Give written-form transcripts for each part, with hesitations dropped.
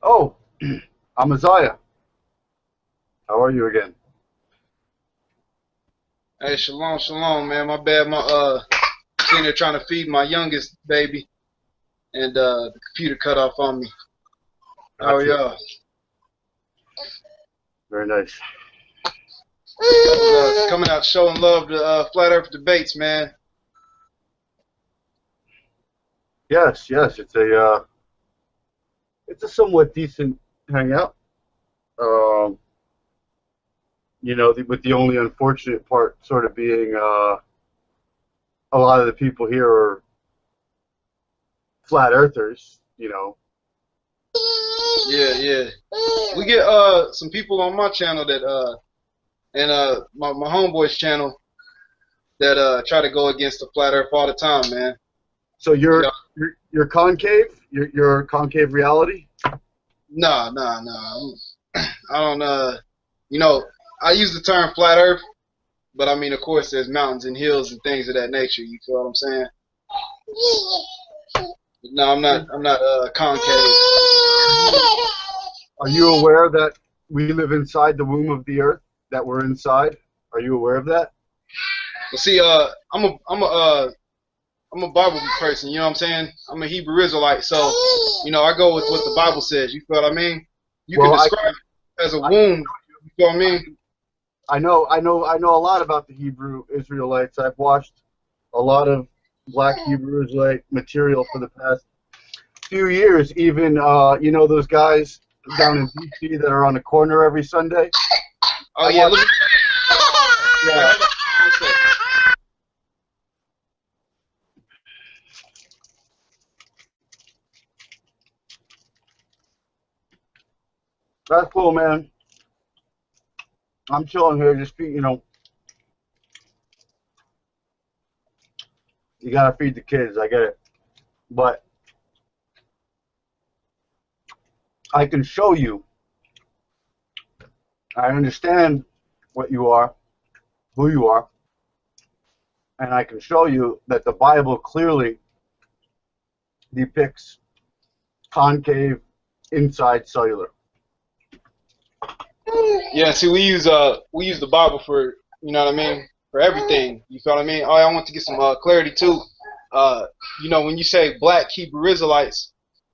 Oh, Amaziah, how are you again? Hey, shalom, shalom, man. My bad. Sitting there trying to feed my youngest baby, and the computer cut off on me. How are Gotcha. y'all? Very nice. Coming out showing love to flat Earth debates, man. Yes, yes, it's a somewhat decent hangout. Um, with the only unfortunate part sort of being a lot of the people here are flat earthers. Yeah, yeah. We get some people on my channel that and my homeboy's channel that try to go against the flat Earth all the time, man. So You know, you're concave. You're concave reality. nah. I don't you know, I use the term flat Earth, but I mean, of course, there's mountains and hills and things of that nature. You feel what I'm saying? No, I'm not concave. Are you aware that we live inside the womb of the earth? That we're inside. Are you aware of that? But see, I'm a Bible person. You know what I'm saying? I'm a Hebrew Israelite, so I go with what the Bible says. You feel what I mean? You can Well, describe it as a womb. You feel what I mean? I know a lot about the Hebrew Israelites. I've watched a lot of Black Hebrew Israelite material for the past few years. Even those guys down in DC that are on the corner every Sunday. Oh I yeah, watch, look. yeah, that's cool, man. I'm chilling here, just you gotta feed the kids. I get it, but I can show you. I understand what you are, who you are, and I can show you that the Bible clearly depicts concave inside cellular. Yeah, see, we use the Bible for what I mean, for everything. You feel what I mean? Oh, I want to get some clarity too. Uh, when you say Black Hebrew Israelites,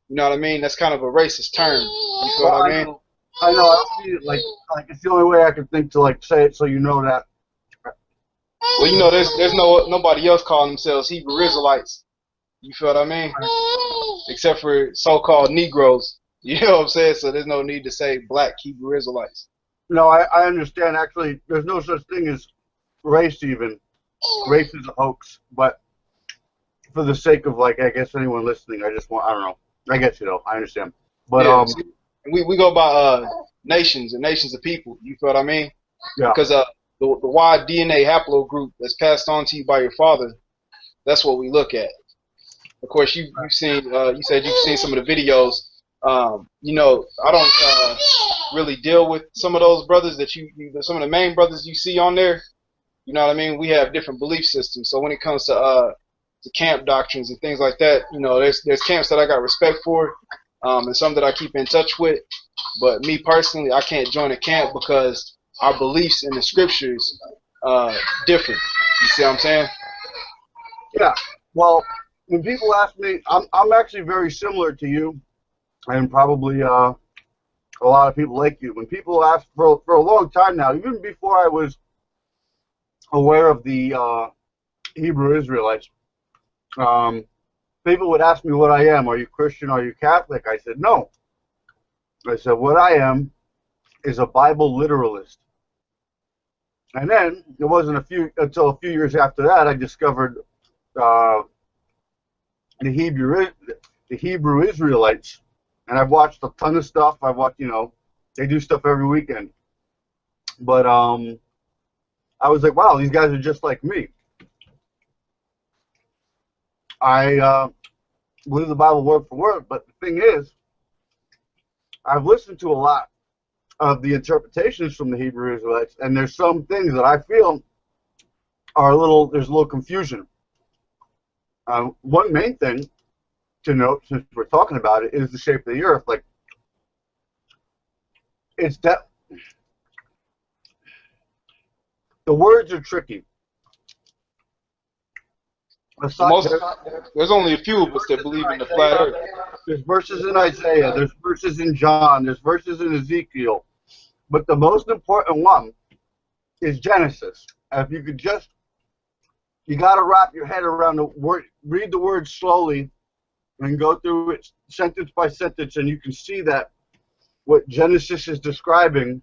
you know what I mean? That's kind of a racist term. You feel Well, what I I mean? know, I know. I don't need it like it's the only way I can think to say it so you know that. Well, there's nobody else calling themselves Hebrew Israelites. You feel what I mean? Except for so-called Negroes. You know what I'm saying? So there's no need to say Black Hebrew Israelites. No, I understand. Actually, there's no such thing as race even. Race is a hoax. But for the sake of I guess anyone listening, I don't know. I get you though. I understand. But Yeah, see, we go by nations and nations of people. You feel what I mean? yeah. Because the Y DNA haplogroup that's passed on to you by your father, that's what we look at. Of course, you've seen you said you've seen some of the videos. I don't really deal with some of those brothers that some of the main brothers you see on there. You know what I mean? We have different belief systems. So when it comes to camp doctrines and things like that, there's camps that I got respect for, and some that I keep in touch with. But me personally, I can't join a camp because our beliefs in the scriptures different. You see what I'm saying? Yeah. Well, when people ask me, I'm actually very similar to you, and probably a lot of people like you. When people ask for a long time now, even before I was aware of the Hebrew Israelites, people would ask me what I am. Are you Christian? Are you Catholic? I said no. I said what I am is a Bible literalist. And then it wasn't until a few years after that I discovered uh, the Hebrew Israelites, and I've watched a ton of stuff. I've watched, they do stuff every weekend. But I was like, wow, these guys are just like me. I believe the Bible word for word, but the thing is, I've listened to a lot of the interpretations from the Hebrew Israelites, and there's some things that I feel there's a little confusion. One main thing to note, since we're talking about it, is the shape of the earth. Like, it's that the words are tricky. Aside, Most there's only a few of us that believe in the flat Earth. there's verses in Isaiah, there's verses in John, there's verses in Ezekiel, but the most important one is Genesis. And if you could just, you got to wrap your head around the word, read the word slowly, and go through it sentence by sentence, and you can see that what Genesis is describing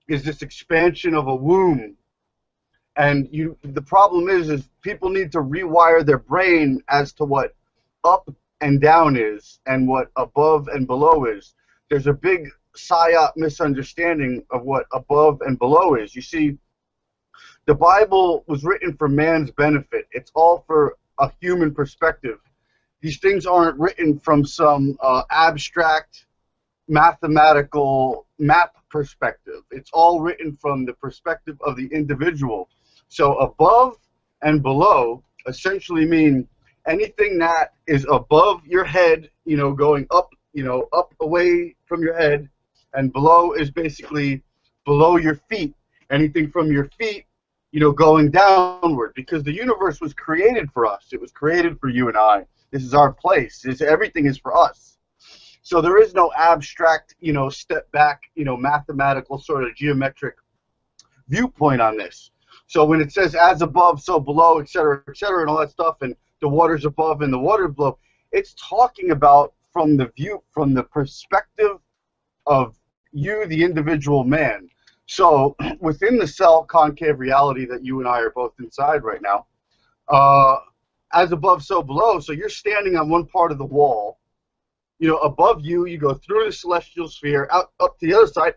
is this expansion of a womb. And the problem is people need to rewire their brain as to what up and down is and what above and below is. There's a big psyop misunderstanding of what above and below is. You see, the Bible was written for man's benefit. It's all for a human perspective. These things aren't written from some abstract mathematical map perspective. It's all written from the perspective of the individual. So above and below essentially mean anything that is above your head, going up, up away from your head, and below is basically below your feet. Anything from your feet, going downward, because the universe was created for us. It was created for you and I. This is our place. Everything is for us. So there is no abstract, step back, mathematical sort of geometric viewpoint on this. So when it says as above, so below, et cetera, and all that stuff, and the water's above and the water's below, it's talking about from the perspective of you, the individual man. So within the cell concave reality that you and I are both inside right now, as above, so below, so you're standing on one part of the wall, above you, you go through the celestial sphere, out up to the other side,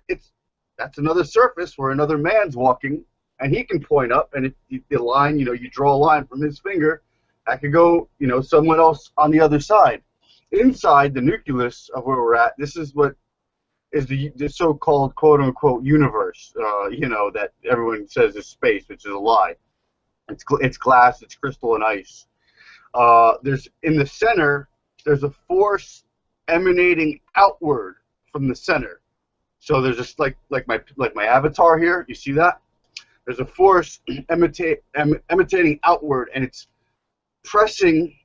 that's another surface where another man's walking, and he can point up, and if the line, you draw a line from his finger, that could go, someone else on the other side. Inside the nucleus of where we're at, this is what is the so-called quote-unquote universe, that everyone says is space, which is a lie. It's glass, it's crystal and ice. There's in the center, there's a force emanating outward from the center. So there's just like my avatar here. You see that? There's a force emanating outward, and it's pressing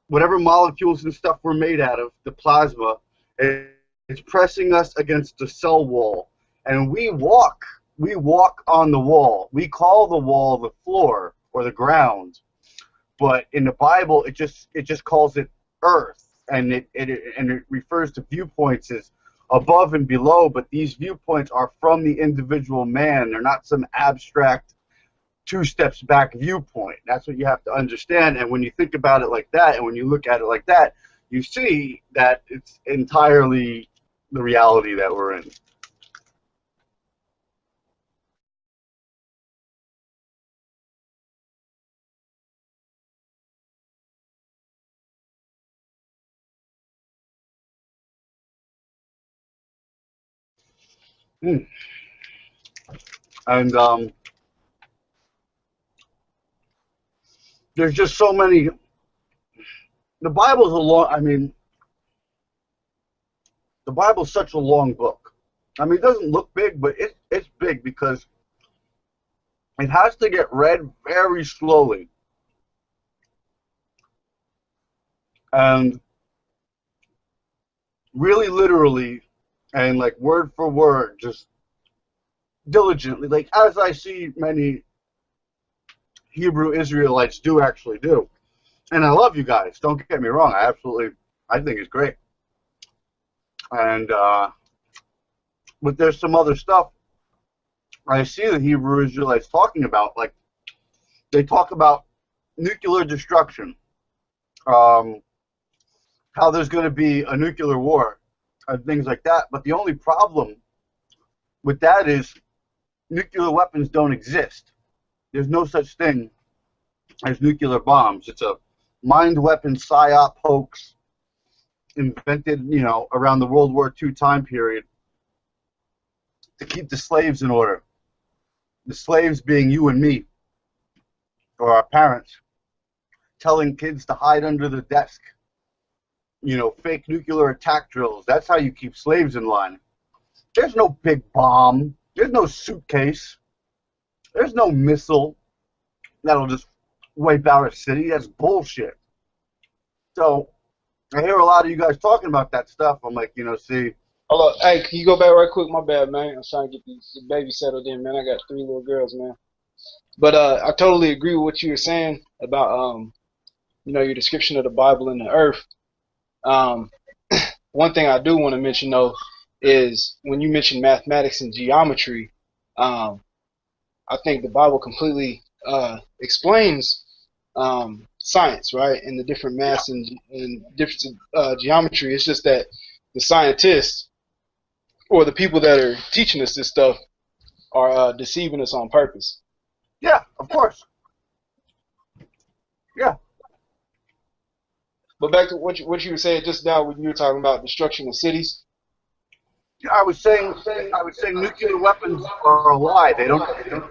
whatever molecules and stuff we're made out of, the plasma. It's pressing us against the cell wall, and we walk on the wall. We call the wall the floor or the ground, but in the Bible, it just calls it earth, and it refers to viewpoints as above and below. But these viewpoints are from the individual man. They're not some abstract two steps back viewpoint. That's what you have to understand. And when you think about it like that, and when you look at it like that, you see that it's entirely the reality that we're in. And there's just so many. The Bible's the Bible's such a long book. It doesn't look big, but it's big because it has to get read very slowly. And really literally, and like word for word, just diligently, like as I see many Hebrew Israelites actually do. And I love you guys, don't get me wrong, I think it's great. And but there's some other stuff I see the Hebrew Israelites talking about, like they talk about nuclear destruction, how there's going to be a nuclear war and things like that. But the only problem with that is nuclear weapons don't exist. There's no such thing as nuclear bombs. It's a mind weapon psyop hoax invented, around the World War II time period to keep the slaves in order. The slaves being you and me, or our parents, telling kids to hide under the desk, fake nuclear attack drills. That's how you keep slaves in line. There's no big bomb. There's no suitcase. There's no missile that'll just wipe out a city. That's bullshit. So I hear a lot of you guys talking about that stuff. I'm like, see, Hold up. Hey, can you go back right quick? My bad, man. I'm trying to get the baby settled in, man. I got three little girls, man. But I totally agree with what you were saying about your description of the Bible and the earth. Um, One thing I do want to mention though is when you mention mathematics and geometry, um, I think the Bible completely explains science, right, and the different yeah, maths and different geometry. It's just that the scientists or the people that are teaching us this stuff are deceiving us on purpose. yeah, of course, yeah. But back to what you were saying just now when you were talking about destruction of cities. Yeah, I was saying nuclear weapons are a lie. They don't exist.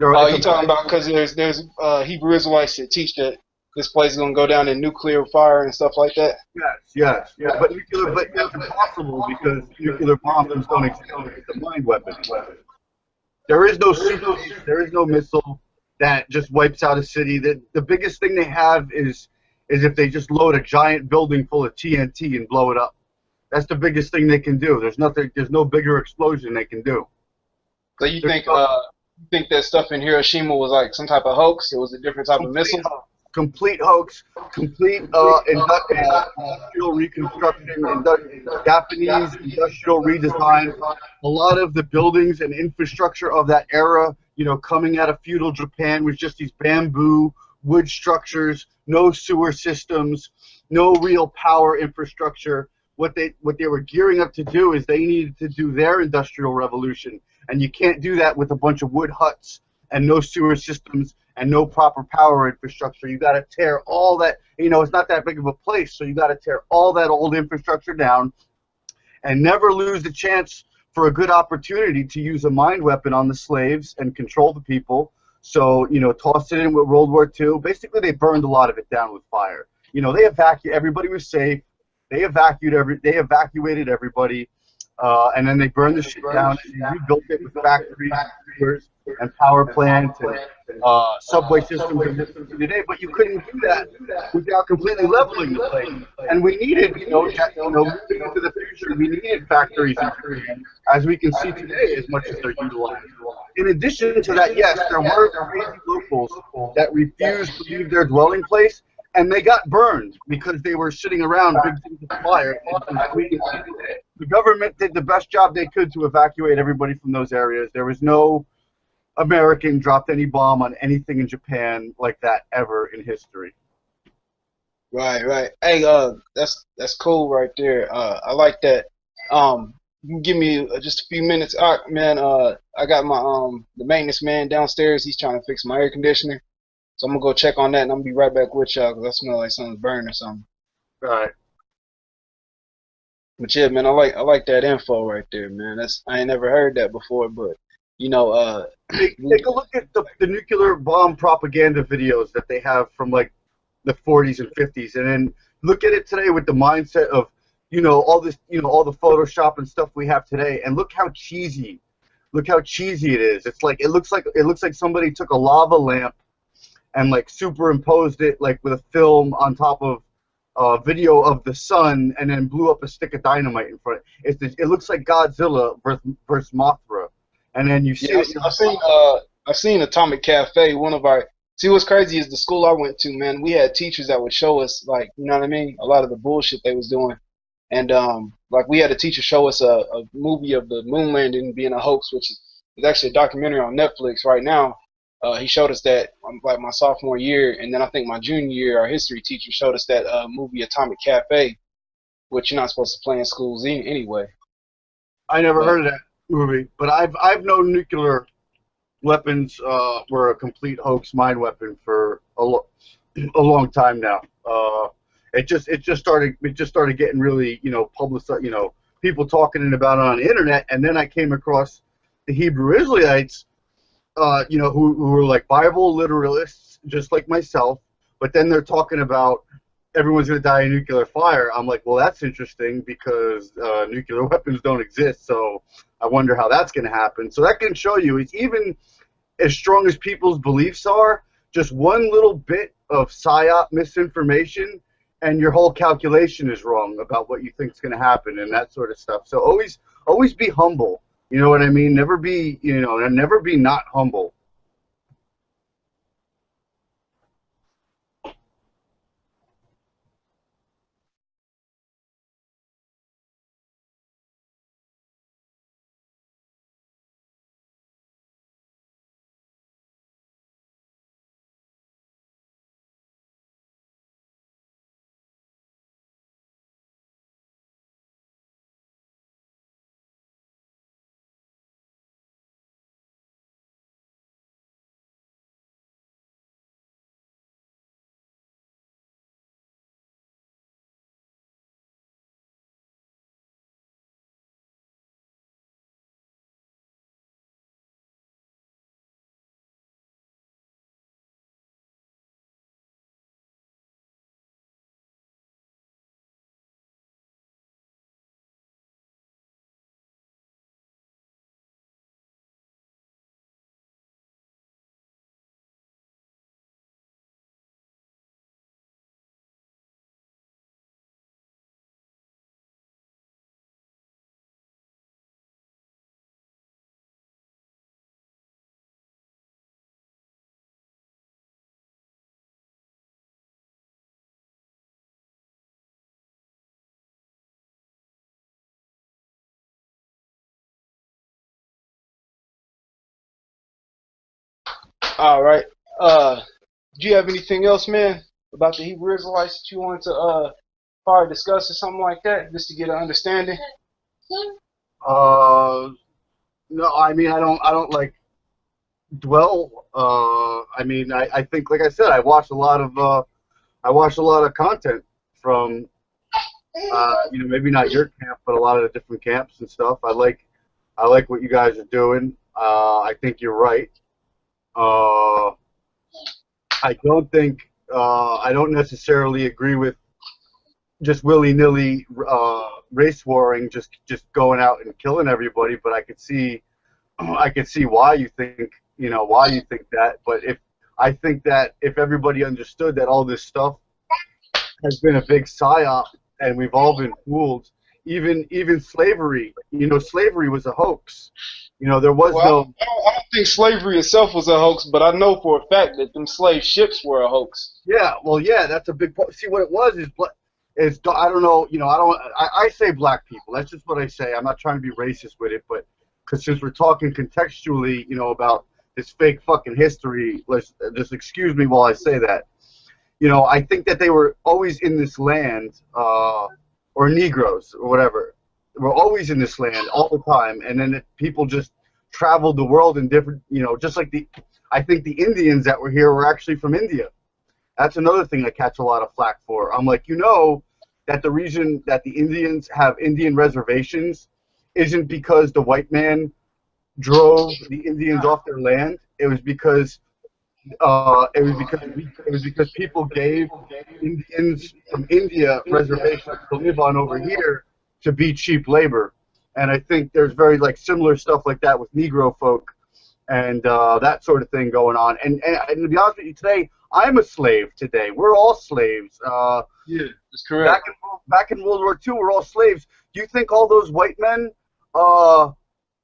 It's You a talking about because there's Hebrew Israelites that teach that this place is gonna go down in nuclear fire and stuff like that. yes, yeah. But that's impossible because nuclear bombs don't exist. It's a mind weapon. There is no suitcase. There is no missile that just wipes out a city. The biggest thing they have is if they just load a giant building full of TNT and blow it up. That's the biggest thing they can do. There's nothing. There's no bigger explosion they can do. So you There's think no that stuff in Hiroshima was like some type of hoax? It was a different type of complete missile. hoax. Complete hoax. Complete industrial reconstruction. Japanese industrial redesign. A lot of the buildings and infrastructure of that era, coming out of feudal Japan, was just these bamboo wood structures, no sewer systems, no real power infrastructure. What they were gearing up to do is they needed to do their industrial revolution, and you can't do that with a bunch of wood huts and no sewer systems and no proper power infrastructure. You got to tear all that. It's not that big of a place, so you got to tear all that old infrastructure down and never lose the chance for a good opportunity to use a mind weapon on the slaves and control the people. So, toss it in with World War II. Basically, they burned a lot of it down with fire. They evacuated. Everybody was safe. They evacuated everybody, and then they burned the shit down and rebuilt it with factories, sewers, and power plants and subway systems and systems today. But you couldn't do that without completely leveling the place. And we needed, moving into the future, we needed factories and cities, as we can see today, as much as they're utilized. In addition to that, yes, there were crazy locals that refused to leave their dwelling place, and they got burned because they were sitting around big things of fire. The government did the best job they could to evacuate everybody from those areas. There was no American dropped any bomb on anything in Japan like that ever in history. Right, right. Hey, that's cool right there. I like that. You can give me just a few minutes, man. I got my the maintenance man downstairs. He's trying to fix my air conditioner, so I'm gonna go check on that, and I'm gonna be right back with y'all because I smell like something's burning or something. All right. But yeah, man, I like that info right there, man. I ain't never heard that before, but you know, Take a look at the nuclear bomb propaganda videos that they have from like the 40s and 50s, and then look at it today with the mindset of all this, all the Photoshop and stuff we have today, and look how cheesy it is. It's like it looks like somebody took a lava lamp and like superimposed it like with a film on top of video of the sun, and then blew up a stick of dynamite in front. It looks like Godzilla versus Mothra, and then you see yeah, it. I've seen Atomic Cafe. See what's crazy is the school I went to, man. We had teachers that would show us like, you know what I mean, a lot of the bullshit they was doing, and like we had a teacher show us a movie of the moon landing being a hoax, which is actually a documentary on Netflix right now. He showed us that like my sophomore year, and then I think my junior year, our history teacher showed us that movie Atomic Cafe, which you're not supposed to play in schools anyway. I never But heard of that movie, but I've known nuclear weapons were a complete hoax mind weapon for a long time now. It just started getting really publicized, people talking about it on the internet, and then I came across the Hebrew Israelites, who were like Bible literalists just like myself, but then they're talking about everyone's going to die in nuclear fire. I'm like, well, that's interesting because nuclear weapons don't exist. So I wonder how that's going to happen. So that can show you it's even as strong as people's beliefs are, just one little bit of psyop misinformation and your whole calculation is wrong about what you think is going to happen and that sort of stuff. So always be humble. You know what I mean? Never be, and never be not humble. All right. Do you have anything else, man, about the Hebrew Israelites that you wanted to probably discuss or something like that, just to get an understanding? Uh, no, I mean, I don't like dwell. I mean, I think, like I said, I watch a lot of content from, maybe not your camp, but a lot of the different camps and stuff. I like what you guys are doing. I think you're right. Uh, I don't necessarily agree with just willy-nilly race warring, just going out and killing everybody. But I could see why you think that. But I think that if everybody understood that all this stuff has been a big psyop and we've all been fooled, even slavery, slavery was a hoax. There was Well, no. I don't think slavery itself was a hoax, but I know for a fact that them slave ships were a hoax. Yeah, well, yeah, that's a big part. See, what it was is I don't know, I say black people. That's just what I say. I'm not trying to be racist with it, but because since we're talking contextually, about this fake fucking history, let's just excuse me while I say that. I think that they were always in this land, or Negroes or whatever. Were always in this land all the time, and then people just traveled the world in different, just like I think the Indians that were here were actually from India. That's another thing I catch a lot of flack for. I'm like, that the reason that the Indians have Indian reservations isn't because the white man drove the Indians off their land. It was because people gave Indians from India reservations to live on over here to be cheap labor. And I think there's very similar stuff like that with Negro folk and that sort of thing going on. And to be honest with you, today I'm a slave. Today we're all slaves. Yeah, that's correct. Back in World War II, we're all slaves. Do you think all those white men,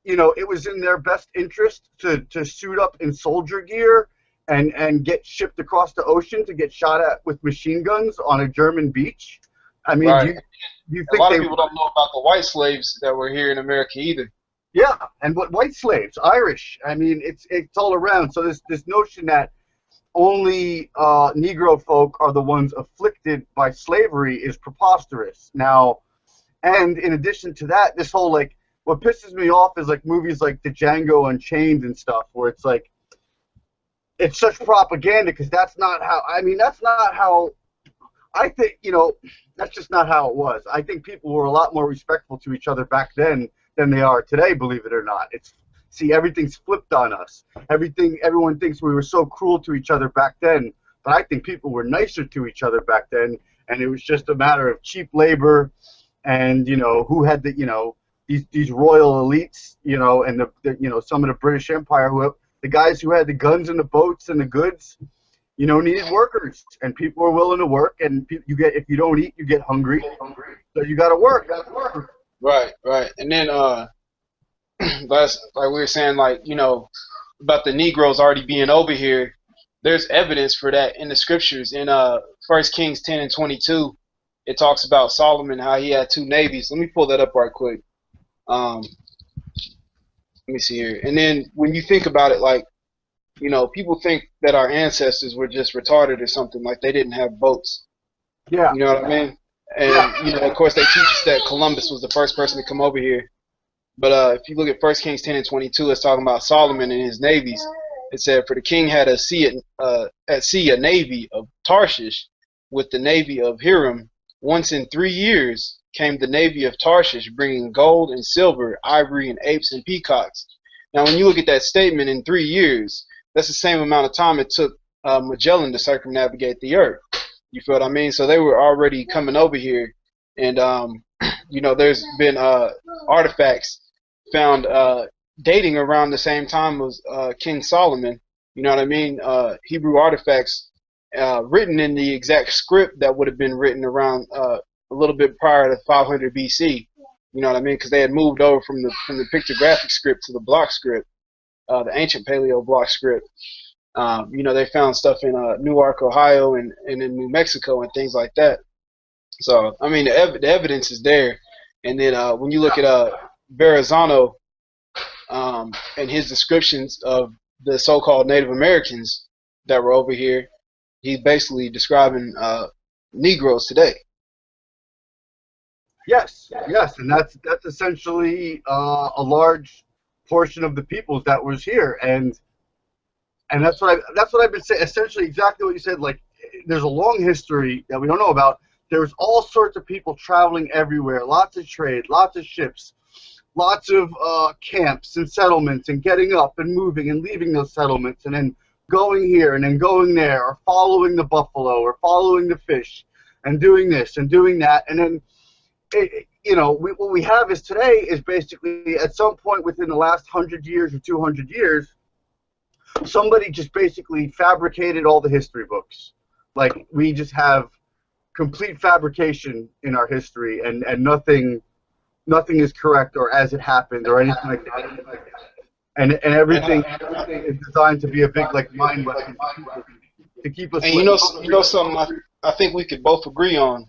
it was in their best interest to suit up in soldier gear and get shipped across the ocean to get shot at with machine guns on a German beach? I mean, Right. do you A think lot they? of people don't know about the white slaves that were here in America either. Yeah, and what white slaves, Irish. I mean, it's all around. So this notion that only Negro folk are the ones afflicted by slavery is preposterous. Now, and in addition to that, this whole what pisses me off is movies like the Django Unchained and stuff, where it's such propaganda because that's not how. I mean, that's not how. I think that's just not how it was. I think people were a lot more respectful to each other back then than they are today. Believe it or not, everything's flipped on us. Everyone thinks we were so cruel to each other back then, but I think people were nicer to each other back then, and it was just a matter of cheap labor, and who had the these royal elites, and the some of the British Empire, who the guys who had the guns and the boats and the goods, needed workers, and people were willing to work, and if you don't eat, you get hungry, so you got to work. Right, right. And then that's like we were saying, like, about the Negroes already being over here. There's evidence for that in the scriptures. In 1 Kings 10 and 22, it talks about Solomon, how he had two navies. Let me pull that up right quick. Let me see here. And then when you think about it, like, people think that our ancestors were just retarded or something, like they didn't have boats. Yeah. You know what I mean? And, of course, they teach us that Columbus was the first person to come over here. But if you look at 1 Kings 10 and 22, it's talking about Solomon and his navies. It said, for the king had at sea a navy of Tarshish with the navy of Hiram. Once in 3 years came the navy of Tarshish, bringing gold and silver, ivory and apes and peacocks. Now, when you look at that statement, in 3 years, that's the same amount of time it took Magellan to circumnavigate the earth. You feel what I mean? So they were already coming over here, and there's been artifacts found dating around the same time as King Solomon. You know what I mean? Hebrew artifacts written in the exact script that would have been written around a little bit prior to 500 BC. You know what I mean? Because they had moved over from the pictographic script to the block script, the ancient Paleo block script. They found stuff in Newark, Ohio, and in New Mexico and things like that. So, I mean, the evidence is there. And then when you look at Verrazano and his descriptions of the so-called Native Americans that were over here, he's basically describing Negroes today. Yes, and that's essentially a large portion of the peoples that was here, and that's what I've been saying. Essentially, exactly what you said. Like, there's a long history that we don't know about. There's all sorts of people traveling everywhere, lots of trade, lots of ships, lots of camps and settlements, and getting up and moving and leaving those settlements, and then going here and then going there, or following the buffalo, or following the fish, and doing this and doing that, and then. What we have is today is basically at some point within the last 100 years or 200 years, somebody just basically fabricated all the history books. Like, we just have complete fabrication in our history, and nothing is correct or as it happened or anything like that. And everything is designed to be a big, like, mind weapon to keep us. And something I think we could both agree on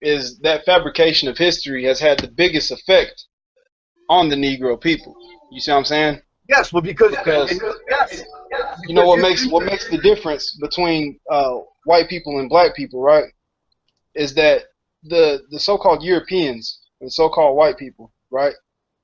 is that fabrication of history has had the biggest effect on the Negro people. You see what I'm saying? Yes, well, because yes. What makes the difference between white people and black people, right? Is that the so-called Europeans and so-called white people, right?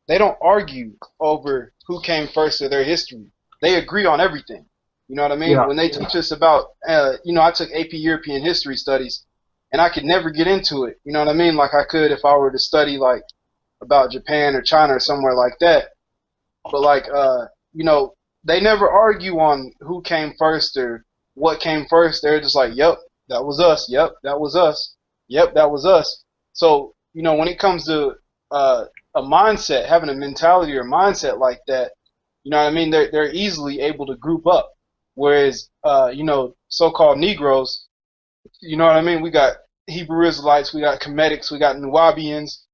They don't argue over who came first of their history. They agree on everything. You know what I mean? Yeah. When they teach us about, I took AP European History Studies, and I could never get into it. You know what I mean? Like I could if I were to study like about Japan or China or somewhere like that. But like, they never argue on who came first or what came first. They're just like, yep, that was us. Yep, that was us. Yep, that was us. So, when it comes to a mindset, having a mentality or mindset like that, you know what I mean? They're easily able to group up. Whereas, so-called Negroes, you know what I mean? We got Hebrew Israelites, we got Kemetics, we got Nubians.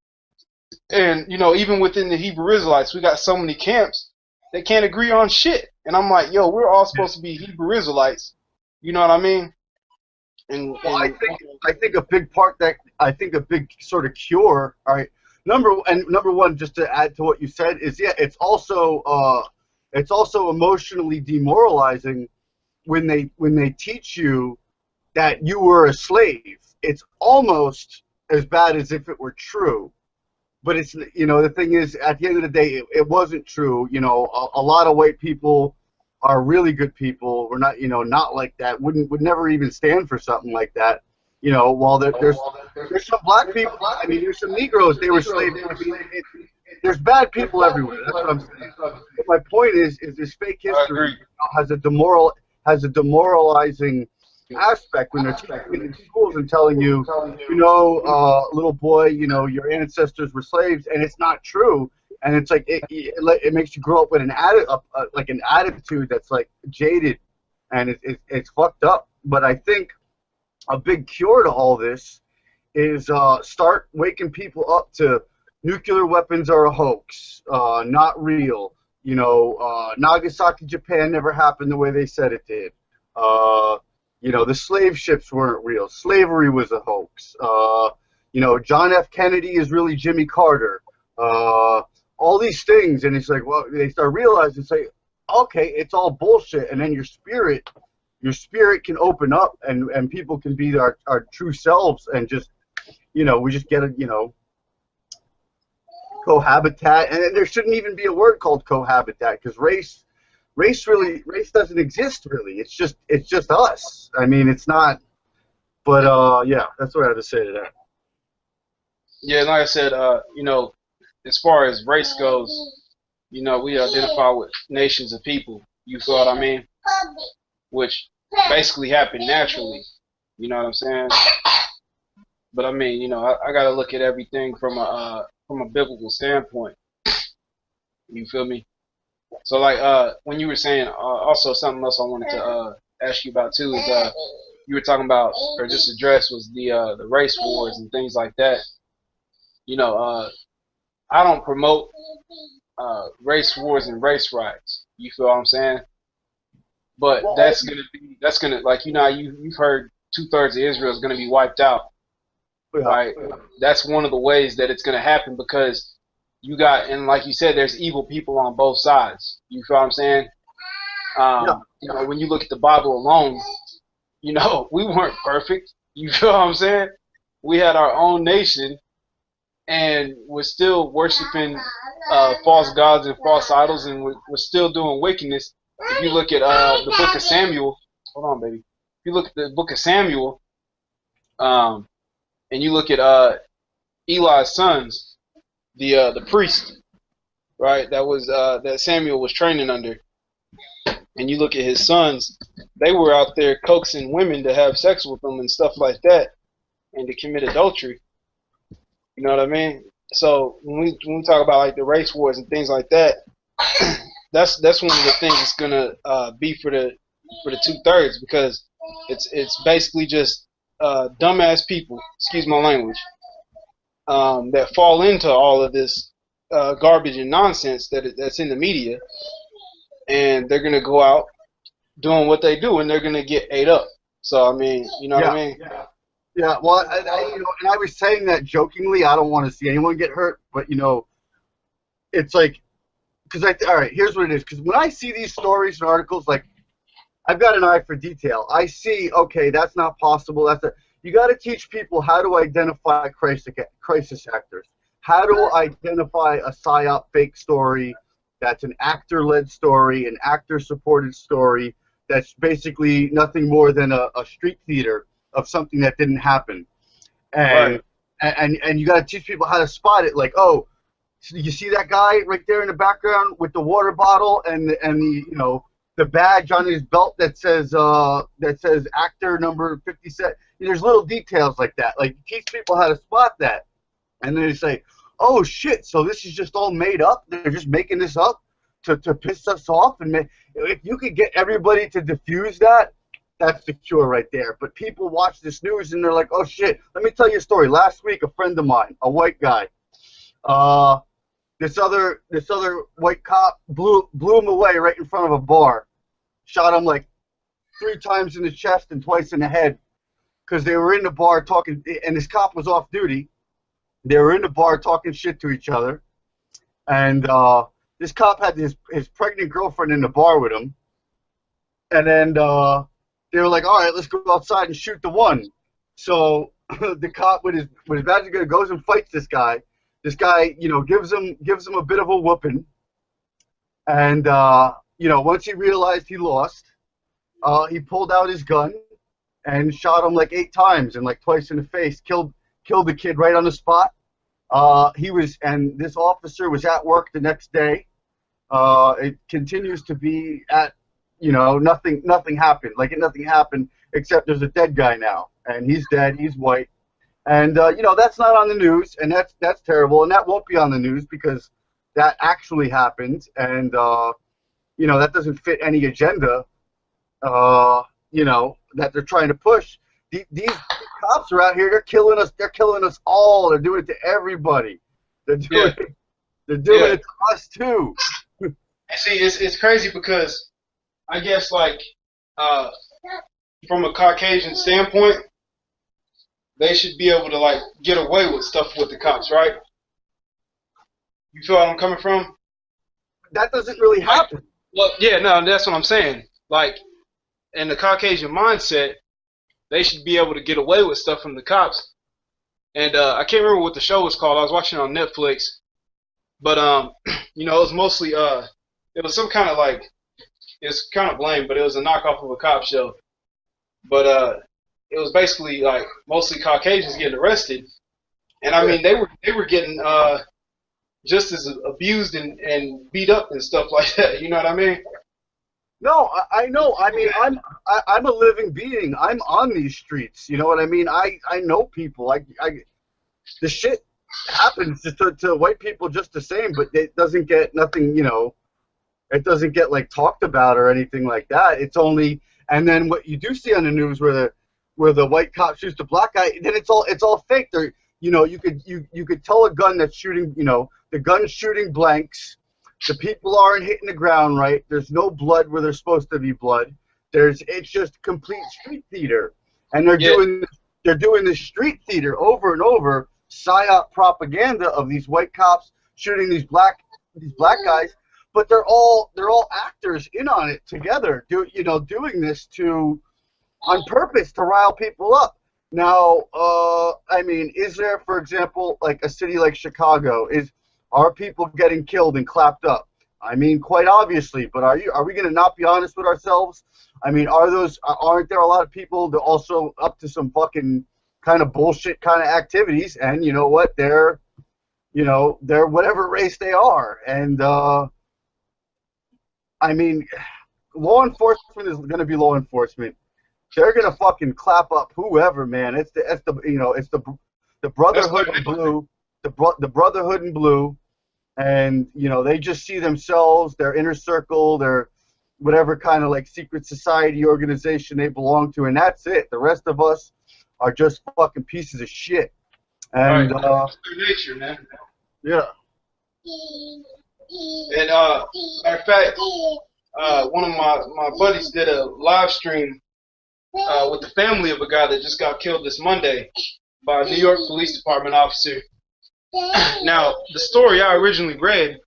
And, even within the Hebrew Israelites, we got so many camps, they can't agree on shit. And I'm like, yo, we're all supposed to be Hebrew Israelites. You know what I mean? I think a big part a big sort of cure, all right, number one, just to add to what you said, is, it's also emotionally demoralizing when they teach you that you were a slave. It's almost as bad as if it were true. But it's, the thing is, at the end of the day, it wasn't true. A lot of white people are really good people. We're not, not like that. Would never even stand for something like that. While there's some black people. I mean, there's some Negroes. They were slaves. There's bad people everywhere. That's what I'm saying. But my point is this fake history has a demoralizing aspect when they're teaching it in schools and telling you, little boy, your ancestors were slaves, and it's not true. And it's like it makes you grow up with like an attitude that's like jaded, and it's fucked up. But I think a big cure to all this is start waking people up to nuclear weapons are a hoax, not real. Nagasaki, Japan never happened the way they said it did. The slave ships weren't real. Slavery was a hoax. John F. Kennedy is really Jimmy Carter. All these things, and it's like, well, they start realizing, say, okay, it's all bullshit, and then your spirit can open up, and people can be our true selves, and just, we just get cohabitat, and there shouldn't even be a word called cohabitat, because race doesn't exist really. It's just us. I mean, it's not. But yeah, that's what I have to say to that. Yeah, like I said, as far as race goes, we identify with nations of people. You feel what I mean? Which basically happened naturally. You know what I'm saying? But I mean, I got to look at everything from a biblical standpoint. You feel me? So like when you were saying also something else I wanted to ask you about too is you were talking about, or just address, was the race wars and things like that. I don't promote race wars and race riots. You feel what I'm saying? But that's gonna like you've heard 2/3 of Israel is gonna be wiped out. Yeah. Right? That's one of the ways that it's gonna happen, because you got, and like you said, there's evil people on both sides. You feel what I'm saying? Yeah. When you look at the Bible alone, we weren't perfect. You feel what I'm saying? We had our own nation, and we're still worshiping false gods and false idols, and we're still doing wickedness. If you look at the book of Samuel, hold on, baby. If you look at the book of Samuel, and you look at Eli's sons, the priest, right? That Samuel was training under, and you look at his sons, they were out there coaxing women to have sex with them and stuff like that, and to commit adultery. You know what I mean? So when we talk about like the race wars and things like that, that's one of the things that's gonna be for the 2/3, because it's basically just dumbass people, excuse my language, that fall into all of this garbage and nonsense that's in the media, and they're gonna go out doing what they do, and they're gonna get ate up. So I mean, you know what I mean? Yeah. Well, and I was saying that jokingly. I don't want to see anyone get hurt, but it's like, because all right, here's what it is. Because when I see these stories and articles, like, I've got an eye for detail. I see, okay, that's not possible. You got to teach people how to identify crisis actors, how to identify a psyop fake story that's an actor-led story, an actor-supported story that's basically nothing more than a street theater of something that didn't happen. And and you got to teach people how to spot it. Like, oh, you see that guy right there in the background with the water bottle and the badge on his belt that says actor number 57. There's little details like that. Like, teach people how to spot that, and then they say, "Oh shit! So this is just all made up? They're just making this up to piss us off." And if you could get everybody to diffuse that, that's the cure right there. But people watch this news and they're like, "Oh shit!" Let me tell you a story. Last week, a friend of mine, a white guy, this other white cop blew him away right in front of a bar, shot him like 3 times in the chest and twice in the head, because they were in the bar talking, and this cop was off duty. They were in the bar talking shit to each other, and this cop had his pregnant girlfriend in the bar with him, and then they were like, "All right, let's go outside and shoot the one." So the cop with his badge gun goes and fights this guy. This guy, gives him a bit of a whooping, and once he realized he lost, he pulled out his gun and shot him like 8 times and like twice in the face. Killed the kid right on the spot. And this officer was at work the next day. It continues to be at, nothing happened. Like, nothing happened. except there's a dead guy now, and he's dead. He's white, and that's not on the news, and that's terrible, and that won't be on the news because that actually happened, and that doesn't fit any agenda, that they're trying to push. These cops are out here. They're killing us. They're killing us all. They're doing it to everybody. They're doing it. They're doing it to us too. See, it's crazy because I guess from a Caucasian standpoint, they should be able to get away with stuff with the cops, right? You feel where I'm coming from? That doesn't really happen. Well, yeah, no, that's what I'm saying. In the Caucasian mindset, they should be able to get away with stuff from the cops. And I can't remember what the show was called. I was watching it on Netflix, but it was mostly it was some kind of it's kind of lame, but it was a knockoff of a cop show. But it was basically mostly Caucasians getting arrested, and I mean they were getting just as abused and beat up and stuff like that. You know what I mean? No, I know. I mean, I'm a living being. I'm on these streets. You know what I mean? I know people. The shit happens to white people just the same, but it doesn't get nothing. It doesn't get talked about or anything like that. It's only, and then what you do see on the news where the white cop shoots the black guy, then it's all fake. You could tell a gun that's shooting. The gun's shooting blanks. The people aren't hitting the ground right. There's no blood where there's supposed to be blood. It's just complete street theater, and they're doing this street theater over and over, psyop propaganda of these white cops shooting these black guys, but they're all actors in on it together, doing this on purpose to rile people up. Now, I mean, is there, for example, a city like Chicago, are people getting killed and clapped up? I mean, quite obviously, but are we going to not be honest with ourselves? I mean, aren't there a lot of people that also up to some fucking kind of bullshit kind of activities? And you know what? They're whatever race they are. And I mean, law enforcement is going to be law enforcement. They're going to fucking clap up whoever, man. It's the Brotherhood in blue, the Brotherhood in blue. And they just see themselves, their inner circle, their whatever kind of secret society organization they belong to, and that's it. The rest of us are just fucking pieces of shit. And that's their nature, man. Yeah. And matter of fact, one of my buddies did a live stream with the family of a guy that just got killed this Monday by a New York Police Department officer. Now, the story I originally read,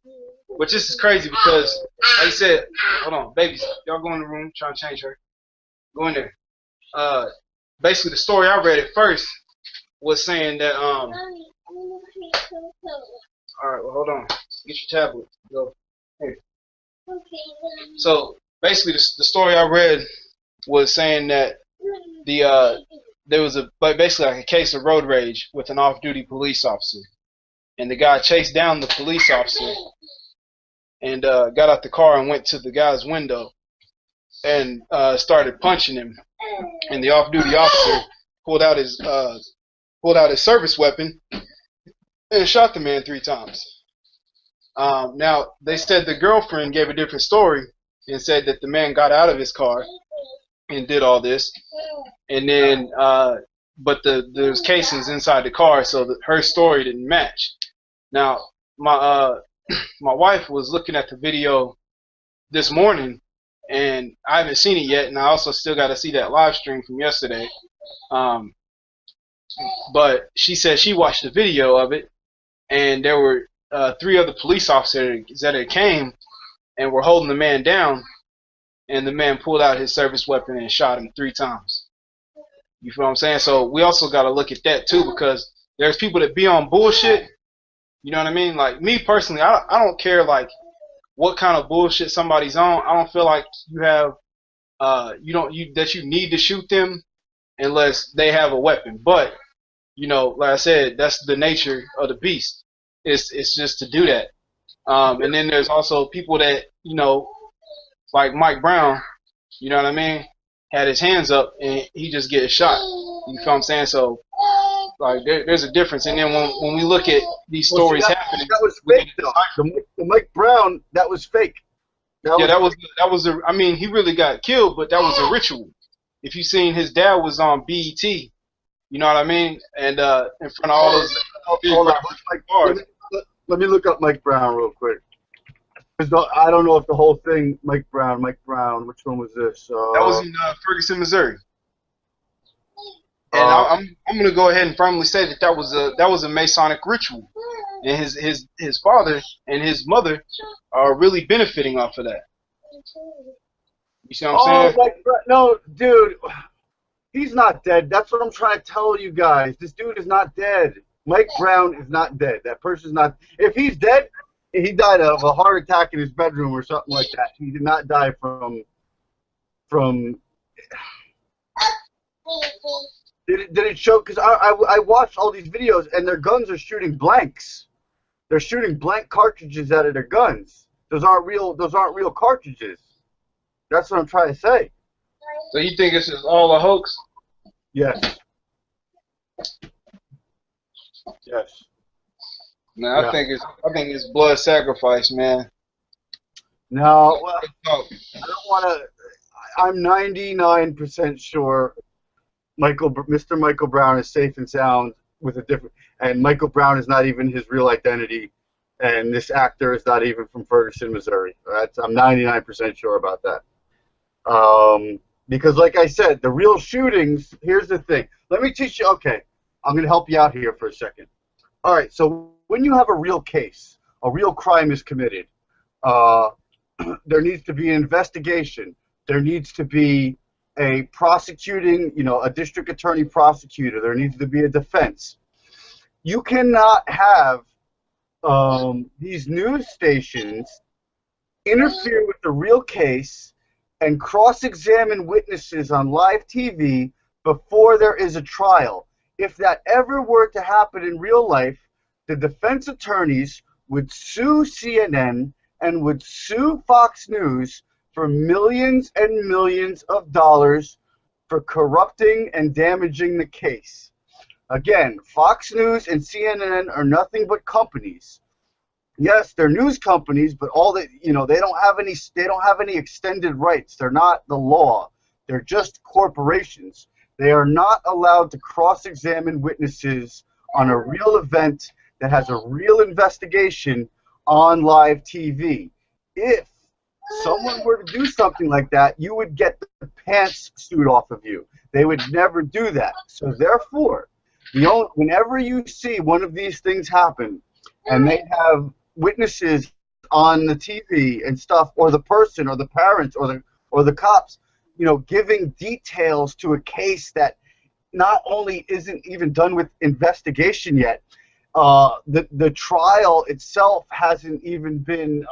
which this is crazy because, like I said, hold on, babies, y'all go in the room, try to change her. Go in there. Basically, the story I read at first was saying that, all right, well, hold on. Get your tablet. Go. Here. So, basically, the story I read was saying that there was basically a case of road rage with an off-duty police officer. And the guy chased down the police officer and got out the car and went to the guy's window and started punching him. And the off-duty officer pulled out his service weapon and shot the man 3 times. Now, they said the girlfriend gave a different story and said that the man got out of his car and did all this. And then, but there's casings inside the car, so her story didn't match. Now, my wife was looking at the video this morning, and I haven't seen it yet, and I also still got to see that live stream from yesterday. But she said she watched the video of it, and there were 3 other police officers that came and were holding the man down, and the man pulled out his service weapon and shot him 3 times. You feel what I'm saying? So we also got to look at that too, because there's people that be on bullshit. You know what I mean? Like me personally, I don't care what kind of bullshit somebody's on. I don't feel like you have that you need to shoot them unless they have a weapon. But like I said, that's the nature of the beast. It's just to do that. And then there's also people that like Mike Brown. You know what I mean? had his hands up and he just get shot. You feel what I'm saying? So like there's a difference. And then when we look at these Well, see, stories happening, that was within fake, the though. cycle, The Mike Brown, that was fake. yeah, that was a. I mean, he really got killed, but that was a ritual. If you seen his dad was on BET, you know what I mean, and in front of all those big Hold on. bars. Let me look up Mike Brown real quick. Because I don't know if the whole thing, Mike Brown, which one was this? That was in Ferguson, Missouri. And I'm gonna go ahead and firmly say that that was a Masonic ritual, and his father and his mother are really benefiting off of that. You see what I'm saying? No, dude, he's not dead. That's what I'm trying to tell you guys. This dude is not dead. Mike Brown is not dead. That person's not. If he's dead, he died of a heart attack in his bedroom or something like that. He did not die from. Did it show? Because I watched all these videos and their guns are shooting blanks. They're shooting blank cartridges out of their guns. Those aren't real cartridges. That's what I'm trying to say. So you think this is all a hoax? Yes. Yes. Man, I think it's blood sacrifice, man. No, well, I don't want to. I'm 99% sure Mr. Michael Brown is safe and sound with a different, and Michael Brown is not even his real identity, and this actor is not even from Ferguson, Missouri. I'm 99% sure about that. Because like I said, the real shootings, here's the thing. Let me teach you, okay, I'm going to help you out here for a second. All right, so when you have a real case, a real crime is committed, there needs to be an investigation. There needs to be a prosecuting, a district attorney prosecutor. There needs to be a defense. You cannot have these news stations interfere with the real case and cross-examine witnesses on live TV before there is a trial. If that ever were to happen in real life, the defense attorneys would sue CNN and would sue Fox News for millions and millions of dollars for corrupting and damaging the case. Again, Fox News and CNN are nothing but companies. Yes, they're news companies, but they don't have any extended rights. They're not the law. They're just corporations. They are not allowed to cross-examine witnesses on a real event that has a real investigation on live TV. If someone were to do something like that, you would get the pants suit off of you. They would never do that. So therefore, whenever you see one of these things happen, and they have witnesses on the TV and stuff, or the person, or the parents, or the cops, giving details to a case that not only isn't even done with investigation yet, the trial itself hasn't even been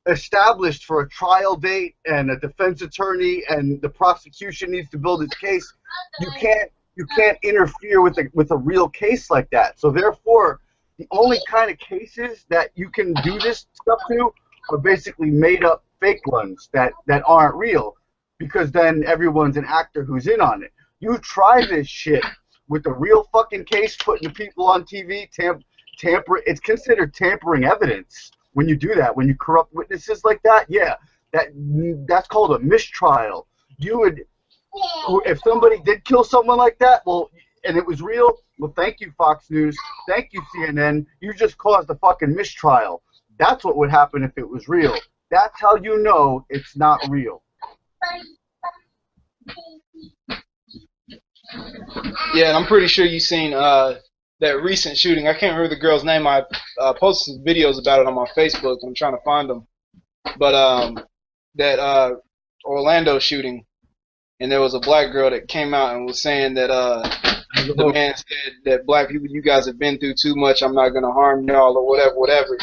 established for a trial date and a defense attorney, and the prosecution needs to build its case. You can't interfere with a real case like that. So therefore, the only kind of cases that you can do this stuff to are basically made up fake ones that aren't real, because then everyone's an actor who's in on it. You try this shit with a real fucking case, putting the people on TV, it's considered tampering evidence when you do that. When you corrupt witnesses like that, yeah, that's called a mistrial. If somebody did kill someone like that, and it was real, well, thank you, Fox News. Thank you, CNN. You just caused a fucking mistrial. That's what would happen if it was real. That's how you know it's not real. Yeah, and I'm pretty sure you've seen that recent shooting. I can't remember the girl's name. I posted some videos about it on my Facebook. I'm trying to find them. But that Orlando shooting, and there was a black girl that came out and was saying that the man said that black people, you guys have been through too much. I'm not going to harm y'all or whatever.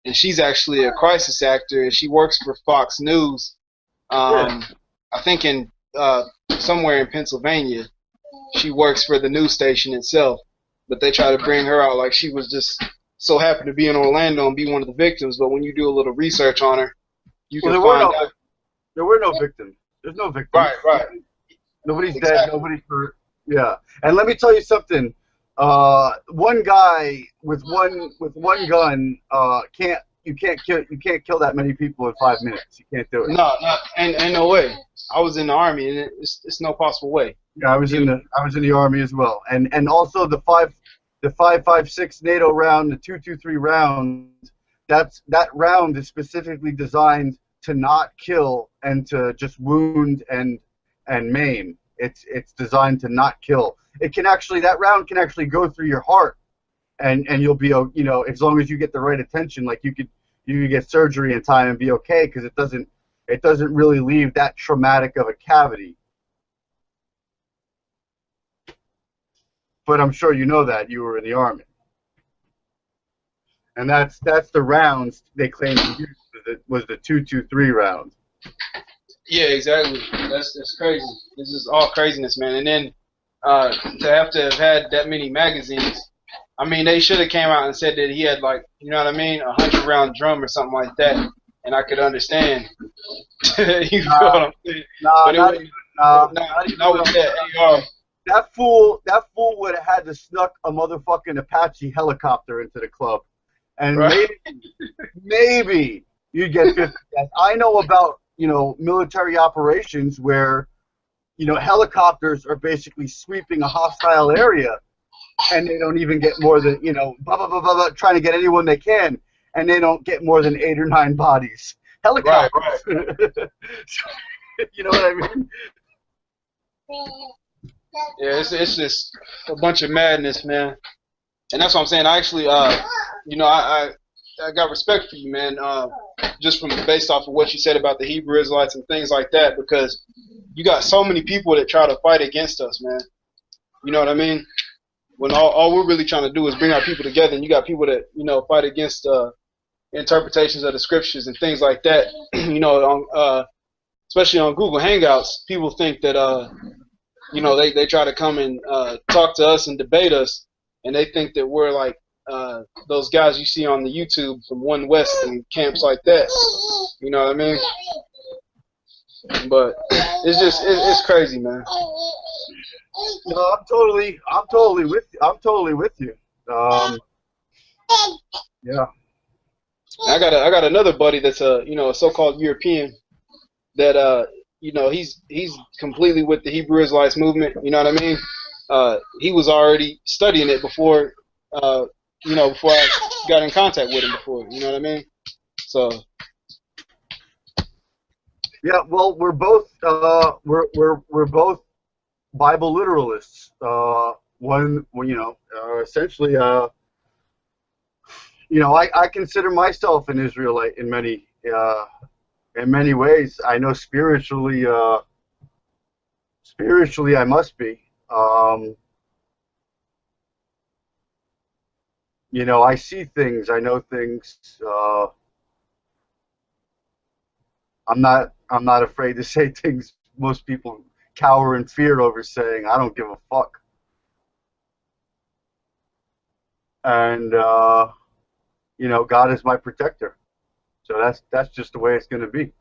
And she's actually a crisis actor, and she works for Fox News. I think in somewhere in Pennsylvania. She works for the news station itself, but they try to bring her out like she was just so happy to be in Orlando and be one of the victims. But when you do a little research on her, you can find out there were no victims. There's no victims. Right, right. Nobody's dead. Exactly. Nobody's hurt. Yeah. And let me tell you something. One guy with one gun can't you can't kill that many people in 5 minutes. You can't do it. No, no, ain't no way. I was in the army, and it's no possible way. Yeah, I was in the army as well, and also the 5.56 NATO round, the 2.23 round. That round is specifically designed to not kill and to just wound and maim. It's designed to not kill. It can actually that round can actually go through your heart, and you'll be as long as you get the right attention, like you could get surgery in time and be okay because it doesn't really leave that traumatic of a cavity. But I'm sure you know that you were in the army, and that's the rounds they claim to use was the 2.23 round. Yeah, exactly. That's crazy. This is all craziness, man. And then to have had that many magazines, I mean, they should have came out and said that he had like, you know what I mean, 100-round drum or something like that, and I could understand. You know what I'm saying? But Not not with that AR. That fool would have had to snuck a motherfucking Apache helicopter into the club, and Right. maybe you'd get 50 deaths. I know about military operations where helicopters are basically sweeping a hostile area, and they don't even get more than blah blah blah blah, blah trying to get anyone they can, and they don't get more than 8 or 9 bodies. Helicopters. Right. You know what I mean? Yeah, it's just a bunch of madness, man. And that's what I'm saying. I actually, I got respect for you, man. Just from based off of what you said about the Hebrew Israelites and things like that, because you got so many people that try to fight against us, man. You know what I mean? When all we're really trying to do is bring our people together, and you got people that fight against interpretations of the scriptures and things like that. Especially on Google Hangouts, people think that they try to come and talk to us and debate us, and they think that we're like those guys you see on the YouTube from One West and camps like that. You know what I mean? But it's crazy, man. No, I'm totally with you. Yeah. I got another buddy that's a so-called European that he's completely with the Hebrew Israelites movement. You know what I mean? He was already studying it before before I got in contact with him before. You know what I mean? So Yeah, well, we're both we're both Bible literalists. Essentially, I consider myself an Israelite in many ways. I know spiritually I must be. I see things, I know things. I'm not afraid to say things most people cower in fear over saying. I don't give a fuck. And God is my protector. So that's just the way it's going to be.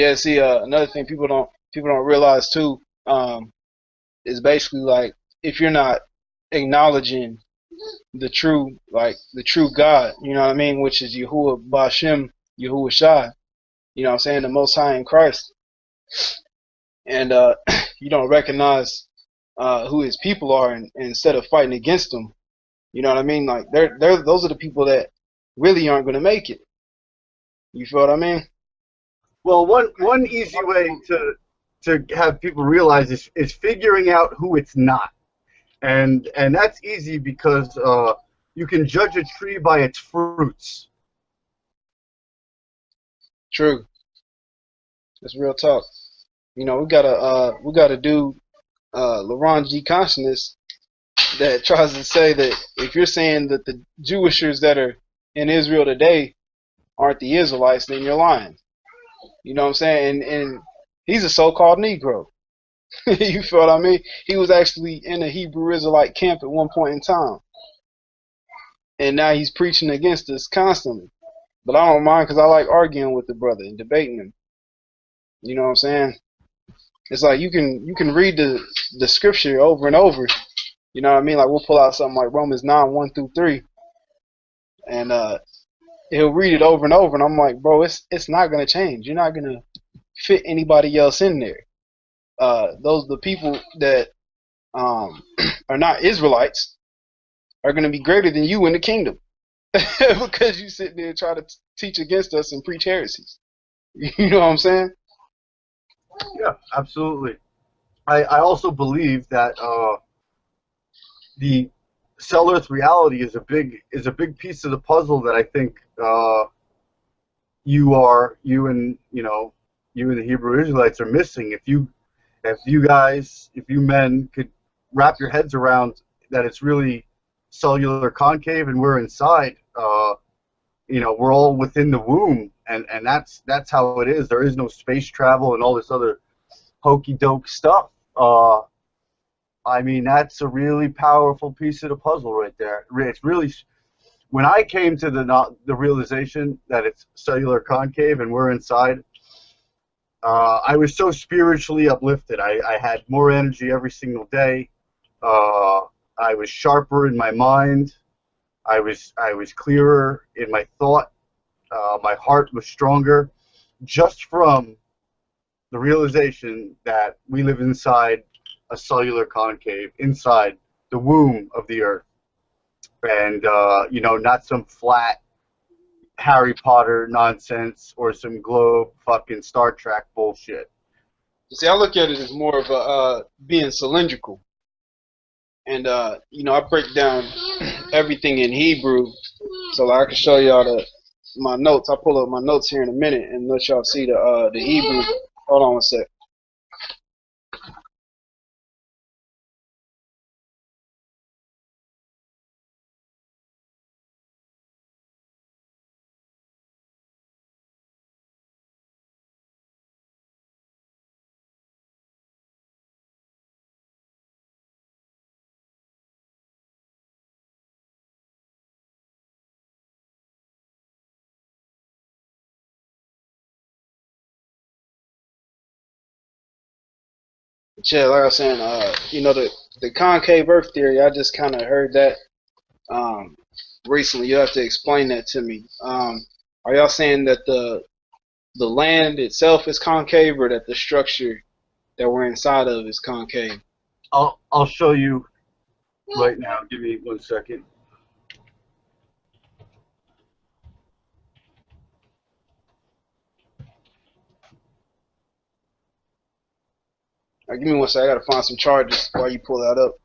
yeah, see, another thing people don't realize too is basically like if you're not acknowledging the true God, you know what I mean, which is Yahuwah Bashem, Yahuwah Shai, you know what I'm saying, the Most High in Christ, and you don't recognize who His people are, and instead of fighting against them, you know what I mean, like they're those are the people that really aren't going to make it. You feel what I mean? Well, one easy way to have people realize is figuring out who it's not. And that's easy because you can judge a tree by its fruits. True. That's real talk. We gotta do Laurent G. Consciousness that tries to say that if you're saying that the Jewishers that are in Israel today aren't the Israelites, then you're lying. You know what I'm saying? And he's a so-called Negro. You feel what I mean? He was actually in a Hebrew Israelite camp at one point in time, and now he's preaching against us constantly. But I don't mind because I like arguing with the brother and debating him. You know what I'm saying? It's like you can read the scripture over and over. You know what I mean? Like we'll pull out something like Romans 9:1-3, and he'll read it over and over, and I'm like, bro, it's not gonna change. You're not gonna fit anybody else in there. Those the people that um, are not Israelites are gonna be greater than you in the kingdom because you sit there and try to teach against us and preach heresies. You know what I'm saying? Yeah, absolutely. I also believe that the cellular reality is a big piece of the puzzle that I think you and the Hebrew Israelites are missing. If you men could wrap your heads around that it's really cellular concave and we're inside, we're all within the womb, and that's how it is. There is no space travel and all this other hokey doke stuff. I mean, that's a really powerful piece of the puzzle right there. It's really, when I came to the realization that it's cellular concave and we're inside, I was so spiritually uplifted. I had more energy every single day. Uh, I was sharper in my mind. I was clearer in my thought. My heart was stronger, just from the realization that we live inside a cellular concave, inside the womb of the earth, and not some flat Harry Potter nonsense or some globe fucking Star Trek bullshit. See, I look at it as more of a being cylindrical, and I break down everything in Hebrew, so like, I can show y'all my notes. I'll pull up my notes here in a minute and let y'all see the Hebrew. Hold on a sec. Yeah, like I was saying, the concave Earth theory. I just kind of heard that um, recently. You have to explain that to me. Are y'all saying that the land itself is concave, or that the structure that we're inside of is concave? I'll show you right now. Give me 1 second. Give me 1 second. I gotta find some charges while you pull that up.